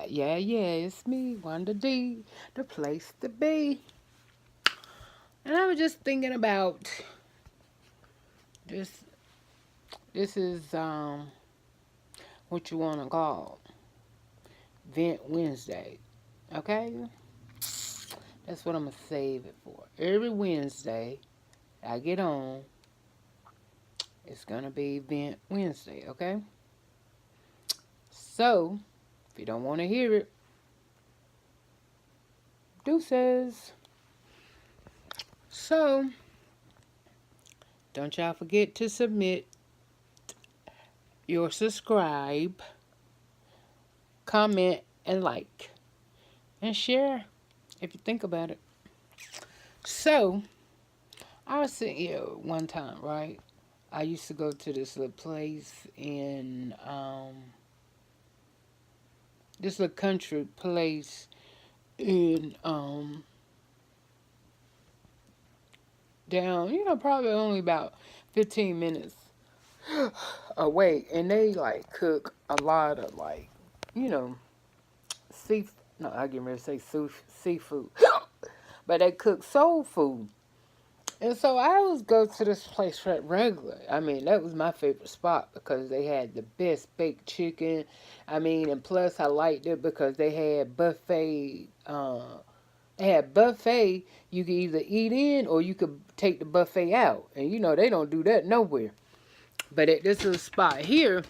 Yeah, it's me, Wanda D, the place to be. And I was just thinking about this. This is what you want to call Vent Wednesday, okay? That's what I'm gonna save it for. Every Wednesday I get on, it's gonna be Vent Wednesday, okay? So if you don't want to hear it, deuces. So don't y'all forget to submit your subscribe, comment, and like, and share if you think about it. So, I was sitting here one time, right? I used to go to this little place in, this little country place in, down, probably only about 15 minutes away. And they, like, cook a lot of, like, you know, sea, no, I get ready to say seafood. But they cook soul food. And so I always go to this place regular. I mean, that was my favorite spot because they had the best baked chicken. I mean, and plus I liked it because they had buffet. They had buffet. You could either eat in or you could take the buffet out. And they don't do that nowhere. But at this little spot here,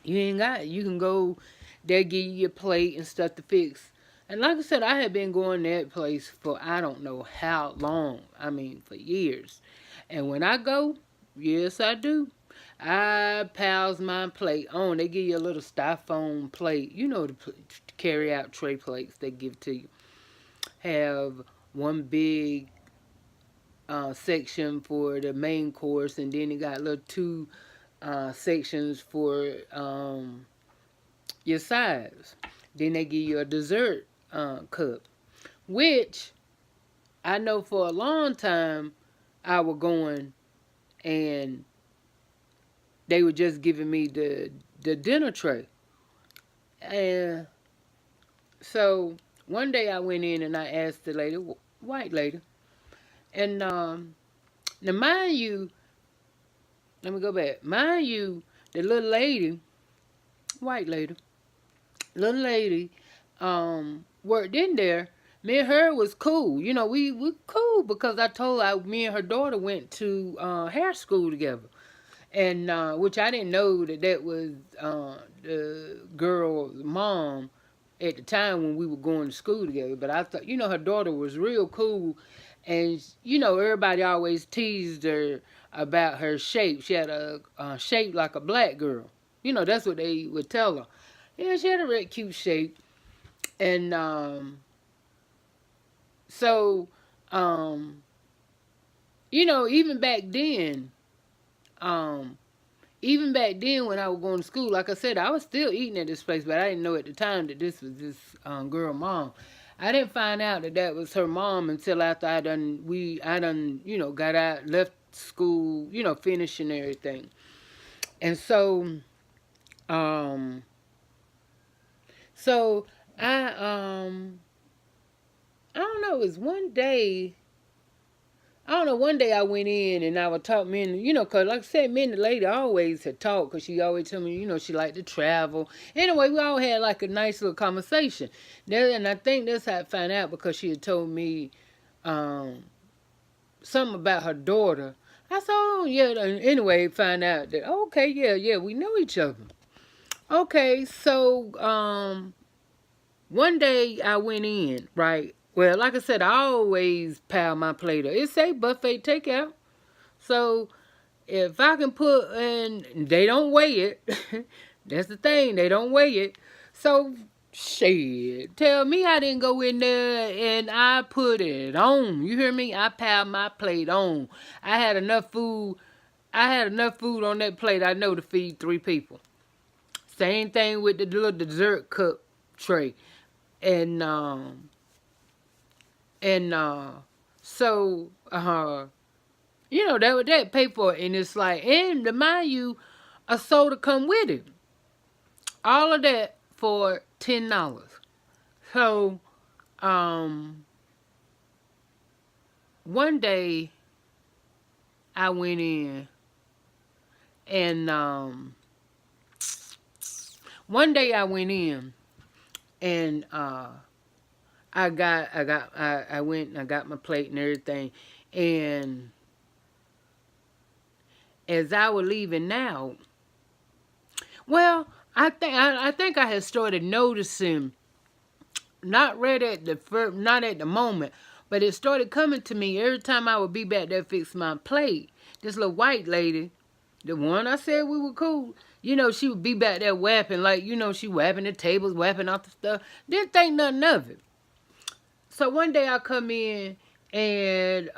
you ain't got it. You can go, they'll give you your plate and stuff to fix. And like I said, I had been going to that place for I don't know how long. I mean, for years. And when I go, yes, I do. I piles my plate on. They give you a little styrofoam plate. The carry out tray plates they give to you. Have one big section for the main course, and then you got little two sections for your sides. Then they give you a dessert cup, which I know for a long time I was going and they were just giving me the dinner tray. And so one day I went in and I asked the lady, white lady, and now mind you, let me go back. Mind you, the little lady, white lady, little lady, worked in there. Me and her was cool. We cool because I told her me and her daughter went to hair school together. And which I didn't know that was the girl's mom at the time when we were going to school together. But I thought, her daughter was real cool. And, everybody always teased her about her shape. She had a shape like a black girl. That's what they would tell her. Yeah, she had a red cute shape. And so, even back then, when I was going to school, like I said, I was still eating at this place, but I didn't know at the time that this was this girl mom. I didn't find out that was her mom until after I done, got out, left school, finishing everything. And so, so I don't know, it was one day, one day I went in and I would talk, because like I said, me and the lady always had talked because she always told me, she liked to travel. Anyway, we all had like a nice little conversation. And I think that's how I found out because she had told me something about her daughter. I said, oh, yeah. And anyway, find out that, okay, yeah, we know each other. Okay, so one day I went in, right? Well, like I said, I always pile my plate up. It say buffet takeout. So if I can put in, they don't weigh it. That's the thing, they don't weigh it. So shit, tell me I didn't go in there and I put it on. You hear me? I piled my plate on. I had enough food. On that plate, I know, to feed 3 people. Same thing with the little dessert cup tray. And so that pay for it. And it's like, and to mind you, a soda come with it. All of that for $10. So, one day I went in and one day I went in and I went and I got my plate and everything, and as I was leaving out, well, I think I had started noticing, not not at the moment, but it started coming to me every time I would be back there fix my plate. This little white lady, the one I said we were cool, she would be back there whapping, like, she whapping the tables, whapping off the stuff. Didn't think nothing of it. So one day I come in and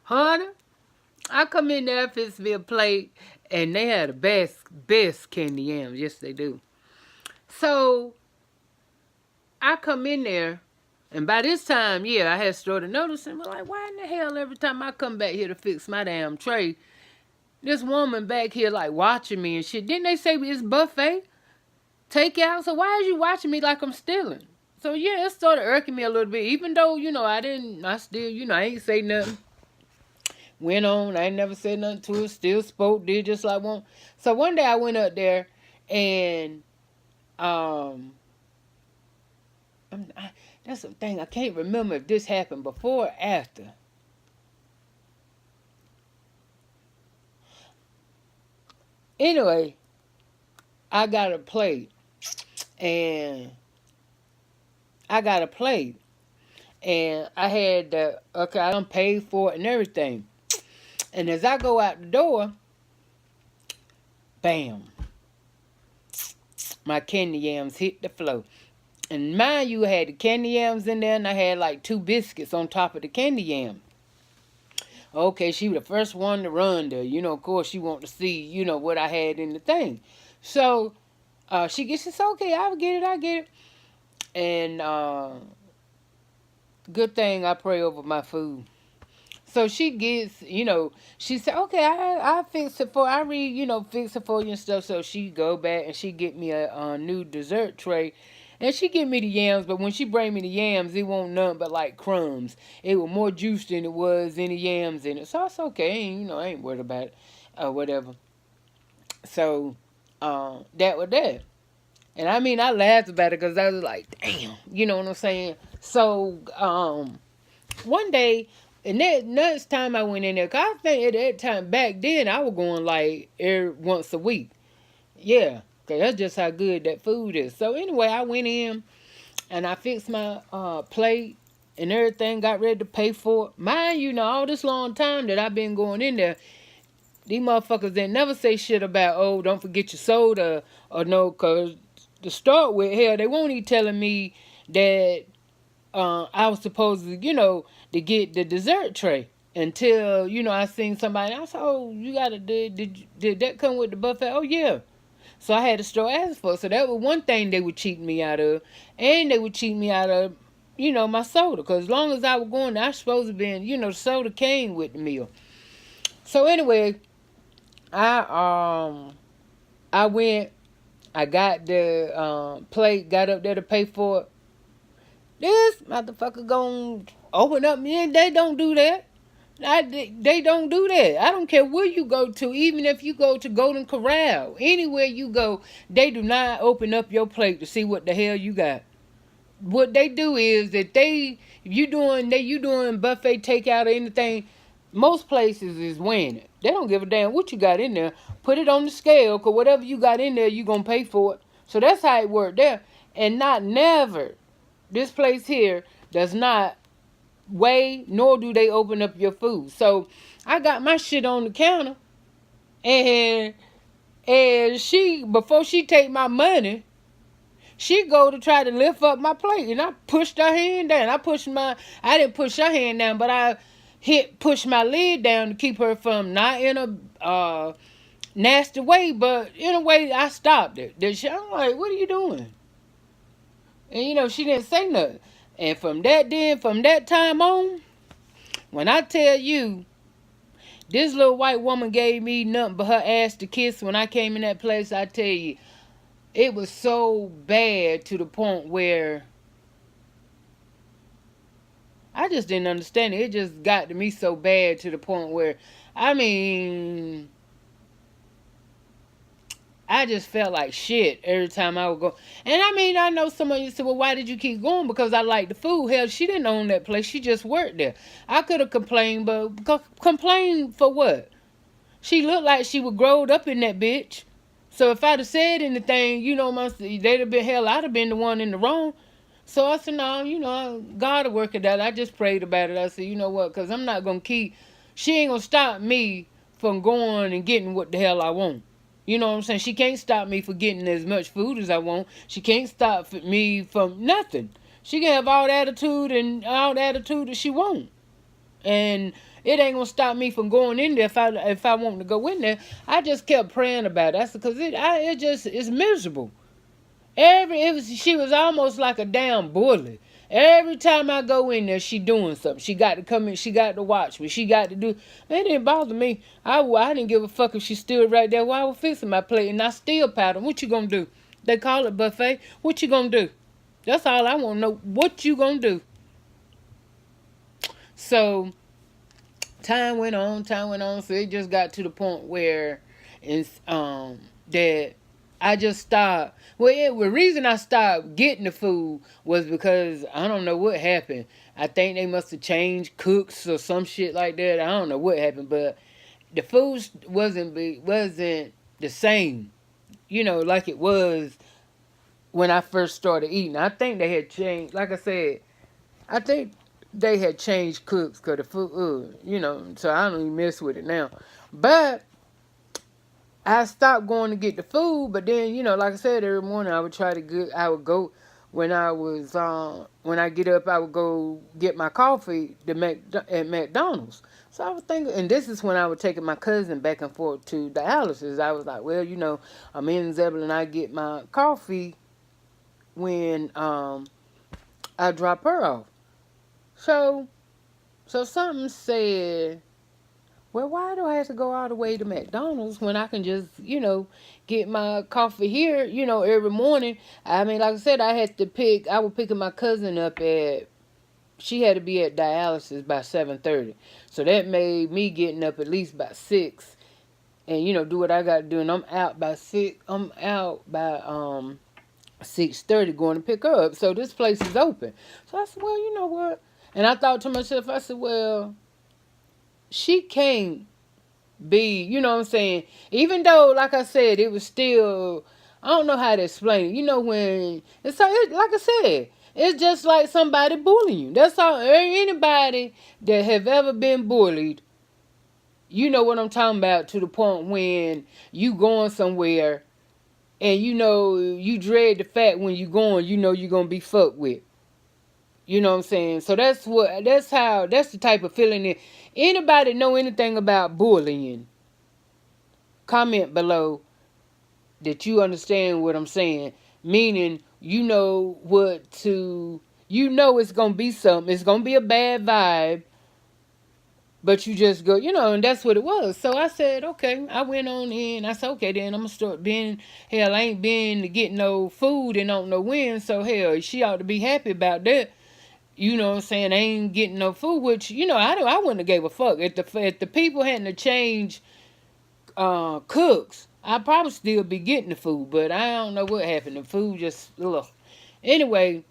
honey, I come in there, fix me a plate, and they had the best candy yams. Yes, they do. So I come in there, and by this time, I had started noticing, well, like, why in the hell every time I come back here to fix my damn tray, this woman back here, like, watching me and shit. Didn't they say it's buffet? Takeout? So why is you watching me like I'm stealing? So, it started irking me a little bit, even though, I still, I ain't say nothing. Went on, I ain't never said nothing to her, still spoke, did just like one. So one day I went up there and, that's the thing, I can't remember if this happened before or after. Anyway, I got a plate, and I had I done paid for it and everything. And as I go out the door, bam, my candy yams hit the floor. And mind you, I had the candy yams in there, and I had like 2 biscuits on top of the candy yam. Okay, she was the first one to run there. Of course, she wanted to see, what I had in the thing. So, she gets, it's okay, I get it. And, good thing I pray over my food. So she gets, she said, okay, I fix it for, fix it for you and stuff. So she go back and she get me a new dessert tray. And she give me the yams, but when she bring me the yams, it won't nothing but like crumbs. It was more juice than it was any yams in it. So it's okay, I ain't worried about it or whatever. So, that was that. And I mean, I laughed about it because I was like, damn, you know what I'm saying? So, one day, and that next time I went in there, because I think at that time, back then, I was going like once a week. Yeah, because that's just how good that food is. So anyway, I went in, and I fixed my plate and everything, got ready to pay for it. Mind you, all this long time that I've been going in there, these motherfuckers didn't never say shit about, oh, don't forget your soda, or no, because to start with, hell, they won't even telling me that I was supposed to, to get the dessert tray until, I seen somebody. I said, oh, you got to, did that come with the buffet? Oh, yeah. So I had to start asking for it. So that was one thing they would cheat me out of. And they would cheat me out of, my soda. Because as long as I was going there, I was supposed to be, the soda came with the meal. So anyway, I went, I got the plate, got up there to pay for it. This motherfucker gonna open up me, and they don't do that. They don't do that. I don't care where you go to, even if you go to Golden Corral, anywhere you go, they do not open up your plate to see what the hell you got. What they do is that if you doing buffet takeout or anything, most places is weighing it. They don't give a damn what you got in there. Put it on the scale, because whatever you got in there, you gonna pay for it. So that's how it worked there. And not never, this place here does not weigh, nor do they open up your food. So I got my shit on the counter, and she, before she take my money, she go to try to lift up my plate, and I pushed her hand down. I didn't push her hand down, but I pushed my lid down to keep her from, not in a nasty way, but in a way I stopped it. I'm like, what are you doing? And she didn't say nothing. And from that time on, when I tell you, This little white woman gave me nothing but her ass to kiss when I came in that place. I tell you, it was so bad to the point where I just didn't understand it. It just got to me so bad to the point where, I mean, I just felt like shit every time I would go. And I mean, I know some of you said, well, why did you keep going? Because I liked the food. Hell, she didn't own that place. She just worked there. I could have complained, but complained for what? She looked like she was growed up in that bitch. So if I'd have said anything, you know, they'd have been, hell, I'd have been the one in the wrong. So I said, no, you know, God will work it out. I just prayed about it. I said, you know what, because I'm not going to keep, she ain't going to stop me from going and getting what the hell I want. You know what I'm saying? She can't stop me from getting as much food as I want. She can't stop me from nothing. She can have all the attitude that she want. And it ain't gonna stop me from going in there if I want to go in there. I just kept praying about it. That's because it's miserable. She was almost like a damn bully. Every time I go in there, she doing something. She got to come in. She got to watch me. She got to do. It didn't bother me. I didn't give a fuck if she stood right there while I was fixing my plate, and I still pat her. What you gonna do? They call it buffet. What you gonna do? That's all I want to know. What you gonna do? So time went on. So it just got to the point where it's that I just stopped. Well, the reason I stopped getting the food was because I don't know what happened. I think they must have changed cooks or some shit like that. I don't know what happened, but the food wasn't the same, you know, like it was when I first started eating. I think they had changed. Like I said, I think they had changed cooks because the food, you know. So I don't even mess with it now, but I stopped going to get the food, but then, you know, like I said, every morning I would go, when I get up, I would go get my coffee at McDonald's. So I was thinking, and this is when I was taking my cousin back and forth to dialysis. I was like, well, you know, I'm in Zebulon, I get my coffee when I drop her off. So something said, well, why do I have to go all the way to McDonald's when I can just, you know, get my coffee here, you know, every morning? I mean, like I said, I was picking my cousin up she had to be at dialysis by 7:30. So that made me getting up at least by 6 and, you know, do what I got to do. And I'm out by 6:30 going to pick her up. So this place is open. So I said, well, you know what? And I thought to myself, I said, well, she can't be, you know what I'm saying? Even though, like I said, it was still, I don't know how to explain it. You know, when like I said, it's just like somebody bullying you. That's all. Anybody that have ever been bullied, you know what I'm talking about, to the point when you going somewhere and you know you dread the fact when you going, you know you're gonna be fucked with. You know what I'm saying? So that's the type of feeling that anybody know anything about bullying, comment below that you understand what I'm saying. Meaning, you know it's going to be something. It's going to be a bad vibe. But you just go, you know, and that's what it was. So I said, okay. I went on in. I said, okay, then I'm going to start being, hell, I ain't been to get no food and don't know when. So, hell, she ought to be happy about that. You know what I'm saying? I ain't getting no food, which, you know, I wouldn't have gave a fuck. If the people hadn't to change cooks, I'd probably still be getting the food, but I don't know what happened. The food just, ugh. Anyway,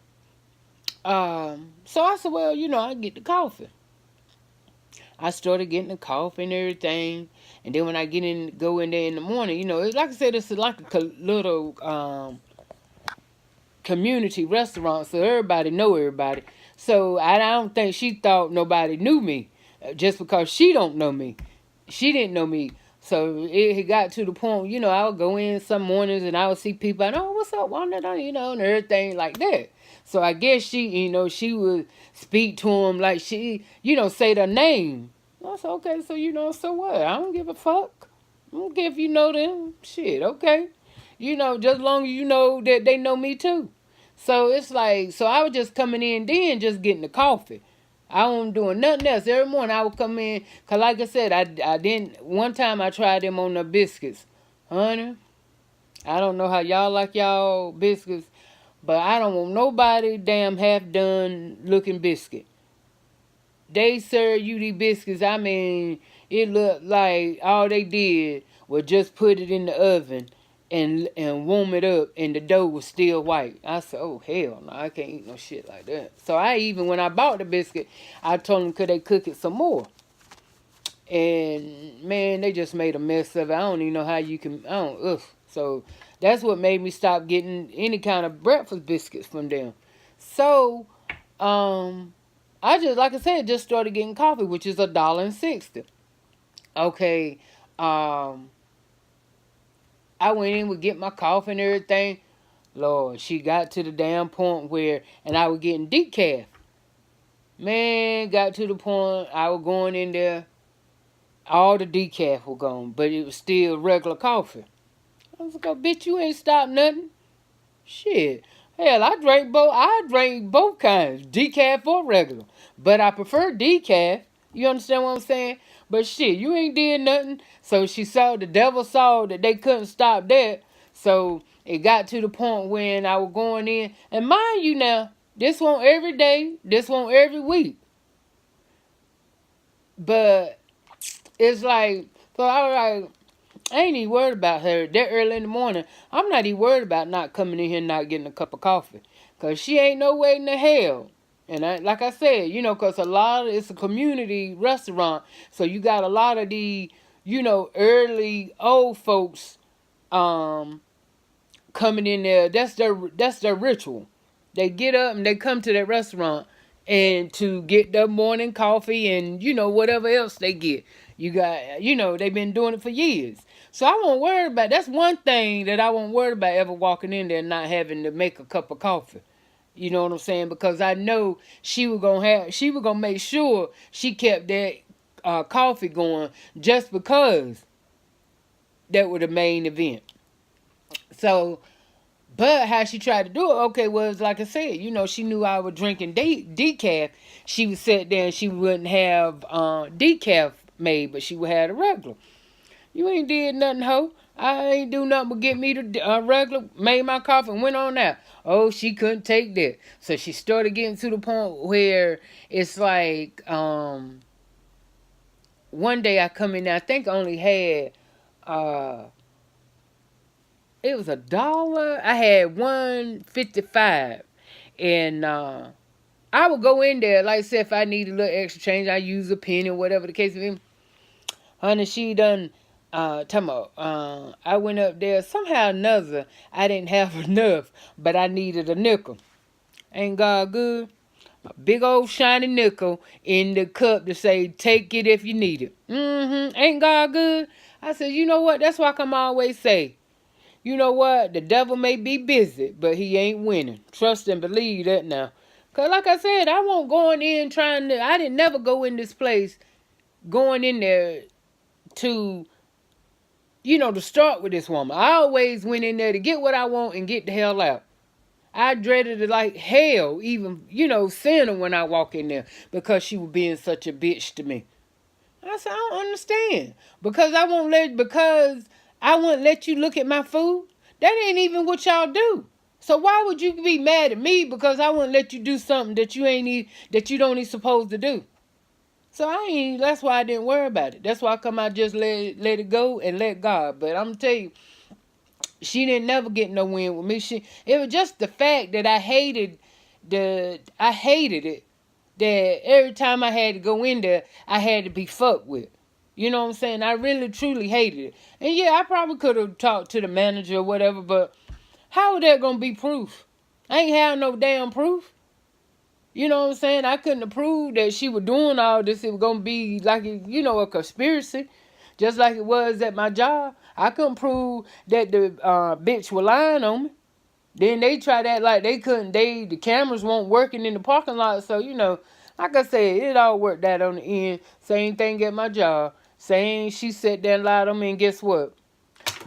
so I said, well, you know, I get the coffee. I started getting the coffee and everything. And then when I go in there in the morning, you know, like I said, it's like a little community restaurant, so everybody know everybody. So I don't think she thought nobody knew me just because she don't know me. She didn't know me. So it got to the point, you know, I would go in some mornings and I would see people, and, oh, what's up, Wanda, you know, and everything like that. So I guess she, you know, she would speak to them like she, you know, say their name. I said, okay, so, you know, so what? I don't give a fuck. I don't care if you know them. Shit, okay. You know, just as long as you know that they know me too. So it's like, so I was just coming in then just getting the coffee. I wasn't doing nothing else. Every morning I would come in, cause like I said, I didn't. One time I tried them on the biscuits, honey. I don't know how y'all like y'all biscuits, but I don't want nobody damn half done looking biscuit. They serve you these biscuits. I mean, it looked like all they did was just put it in the oven and warm it up, and the dough was still white. I said, oh hell no, I can't eat no shit like that. So when I bought the biscuit, I told them could they cook it some more. And man, they just made a mess of it. I don't even know how you can. I don't. Ugh. So that's what made me stop getting any kind of breakfast biscuits from them. So, I just, like I said, just started getting coffee, which is $1.60. Okay, I went in, would get my coffee and everything. Lord, she got to the damn point where, and I was getting decaf. Man, got to the point I was going in there, all the decaf was gone, but it was still regular coffee. I was like, oh, bitch, you ain't stopped nothing. Shit. Hell, I drank both kinds, decaf or regular. But I prefer decaf. You understand what I'm saying? But shit, you ain't did nothing. So the devil saw that they couldn't stop that. So it got to the point when I was going in. And mind you now, this won't every day, this won't every week. But it's like, so I was like, I ain't even worried about her that early in the morning. I'm not even worried about not coming in here and not getting a cup of coffee. Because she ain't no way in the hell. And like I said, because it's a community restaurant. So you got a lot of the, early old folks coming in there. That's their ritual. They get up and they come to that restaurant and to get their morning coffee and, whatever else they get. You got, they've been doing it for years. So I won't worry about, that's one thing that I won't worry about ever walking in there and not having to make a cup of coffee. You know what I'm saying? Because I know she was gonna make sure she kept that coffee going just because that was the main event. So, but how she tried to do it, okay, was like I said, she knew I was drinking decaf. She would sit there and she wouldn't have decaf made, but she would have a regular. You ain't did nothing, ho. I ain't do nothing but get me the regular, made my coffee, and went on out. Oh, she couldn't take that. So she started getting to the point where it's like, one day I come in there, I think I only had, it was $1. I had $1.55. And I would go in there, like I said, if I needed a little extra change, I use a penny or whatever the case may be. Honey, she done, I went up there, somehow or another, I didn't have enough, but I needed a nickel. Ain't God good? A big old shiny nickel in the cup to say, take it if you need it. Ain't God good? I said, you know what? That's why I always say, you know what? The devil may be busy, but he ain't winning. Trust and believe that now. Because like I said, I won't going in I didn't never go in this place going in there to, to start with this woman. I always went in there to get what I want and get the hell out. I dreaded it like hell, even, seeing her when I walk in there because she was being such a bitch to me. I said, I don't understand. Because I wouldn't let you look at my food. That ain't even what y'all do. So why would you be mad at me because I wouldn't let you do something that you don't even supposed to do? So that's why I didn't worry about it. That's why I just let it go and let God. But I'm gonna tell you, she didn't never get no win with me. It was just the fact that I hated it. That every time I had to go in there, I had to be fucked with. You know what I'm saying? I really, truly hated it. And yeah, I probably could have talked to the manager or whatever, but how was that going to be proof? I ain't have no damn proof. You know what I'm saying? I couldn't have proved that she was doing all this. It was going to be like, a conspiracy. Just like it was at my job. I couldn't prove that the bitch was lying on me. Then they tried to act like they couldn't. The cameras weren't working in the parking lot. So, like I said, it all worked out on the end. Same thing at my job. She sat there and lied on me, and guess what?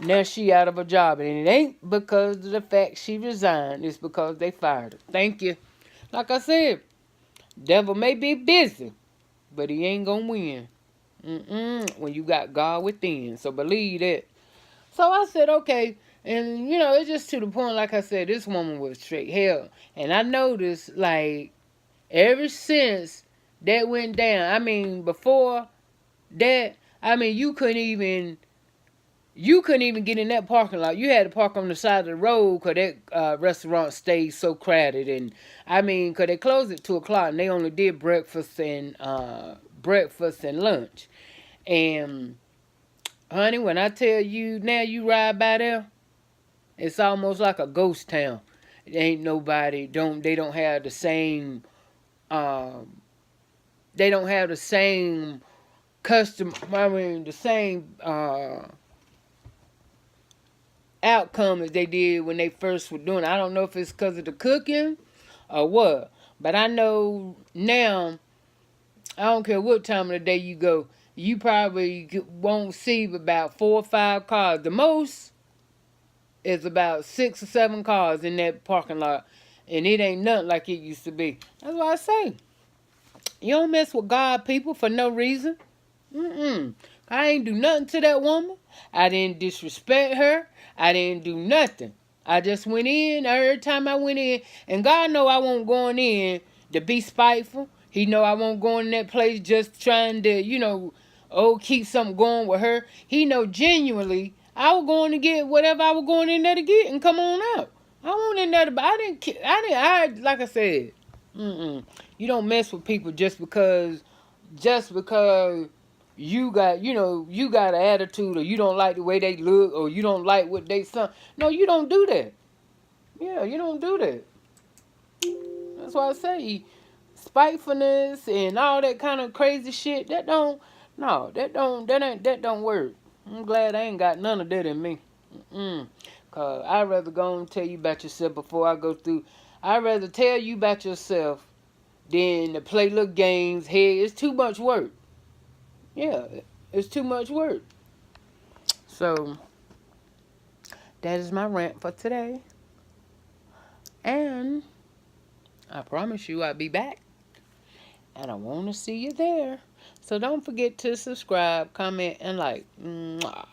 Now she out of a job. And it ain't because of the fact she resigned. It's because they fired her. Thank you. Like I said, Devil may be busy, but he ain't gonna win. When you got God within. So believe that. So I said, okay. And, it's just to the point, like I said, this woman was straight hell. And I noticed, like, ever since that went down, I mean, before that, I mean, you couldn't even get in that parking lot. You had to park on the side of the road because that restaurant stayed so crowded. And, I mean, because they closed at 2 o'clock and they only did breakfast and lunch. And, honey, when I tell you now you ride by there, it's almost like a ghost town. It ain't nobody. They don't have the same. They don't have the same custom. I mean, the same outcome as they did when they first were doing it. I don't know if it's because of the cooking or what, but I know now. I don't care what time of the day you go. You probably won't see about 4 or 5 cars. The most is about 6 or 7 cars in that parking lot. And it ain't nothing like it used to be. That's what I say. You don't mess with God, people, for no reason. I ain't do nothing to that woman. I didn't disrespect her. I didn't do nothing. I just went in every time I went in. And God know I won't going in to be spiteful. He know I won't go in that place just trying to, keep something going with her. He know genuinely I was going to get whatever I was going in there to get and come on out. I went in there like I said, you don't mess with people just because you got an attitude, or you don't like the way they look, or you don't like what they say. No, you don't do that. Yeah, you don't do that. That's why I say spitefulness and all that kind of crazy shit. That don't work. I'm glad I ain't got none of that in me. Cause I'd rather go and tell you about yourself before I go through. I'd rather tell you about yourself than to play little games. Hey, it's too much work. Yeah, it's too much work. So that is my rant for today. And I promise you I'll be back. And I want to see you there. So don't forget to subscribe, comment, and like. Mwah.